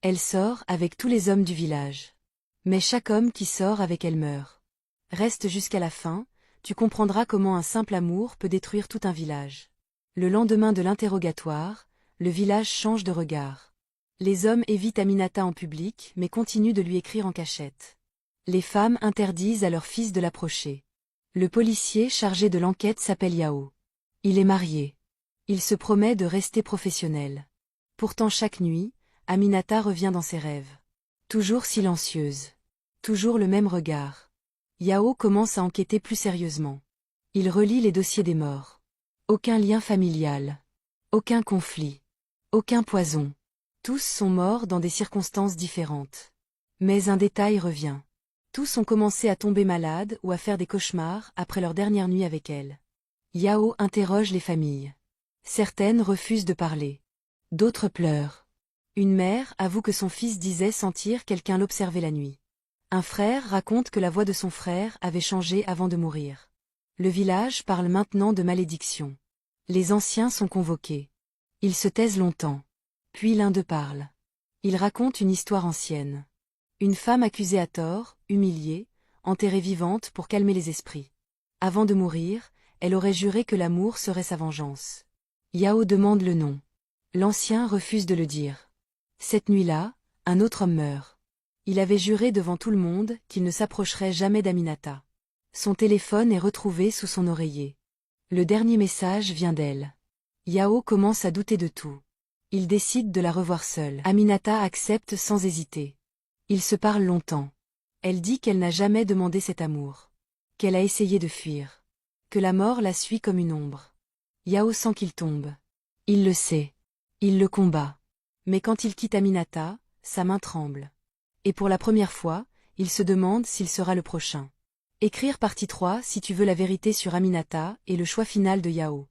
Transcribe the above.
Elle sort avec tous les hommes du village. Mais chaque homme qui sort avec elle meurt. Reste jusqu'à la fin, tu comprendras comment un simple amour peut détruire tout un village. Le lendemain de l'interrogatoire, le village change de regard. Les hommes évitent Aminata en public mais continuent de lui écrire en cachette. Les femmes interdisent à leurs fils de l'approcher. Le policier chargé de l'enquête s'appelle Yao. Il est marié. Il se promet de rester professionnel. Pourtant chaque nuit, Aminata revient dans ses rêves. Toujours silencieuse. Toujours le même regard. Yao commence à enquêter plus sérieusement. Il relit les dossiers des morts. Aucun lien familial. Aucun conflit. Aucun poison. Tous sont morts dans des circonstances différentes. Mais un détail revient. Tous ont commencé à tomber malades ou à faire des cauchemars après leur dernière nuit avec elle. Yao interroge les familles. Certaines refusent de parler. D'autres pleurent. Une mère avoue que son fils disait sentir quelqu'un l'observer la nuit. Un frère raconte que la voix de son frère avait changé avant de mourir. Le village parle maintenant de malédiction. Les anciens sont convoqués. Ils se taisent longtemps. Puis l'un d'eux parle. Il raconte une histoire ancienne. Une femme accusée à tort, humiliée, enterrée vivante pour calmer les esprits. Avant de mourir, elle aurait juré que l'amour serait sa vengeance. Yao demande le nom. L'ancien refuse de le dire. Cette nuit-là, un autre homme meurt. Il avait juré devant tout le monde qu'il ne s'approcherait jamais d'Aminata. Son téléphone est retrouvé sous son oreiller. Le dernier message vient d'elle. Yao commence à douter de tout. Il décide de la revoir seule. Aminata accepte sans hésiter. Ils se parlent longtemps. Elle dit qu'elle n'a jamais demandé cet amour. Qu'elle a essayé de fuir. Que la mort la suit comme une ombre. Yao sent qu'il tombe. Il le sait. Il le combat. Mais quand il quitte Aminata, sa main tremble. Et pour la première fois, il se demande s'il sera le prochain. Écrire partie 3 si tu veux la vérité sur Aminata et le choix final de Yao.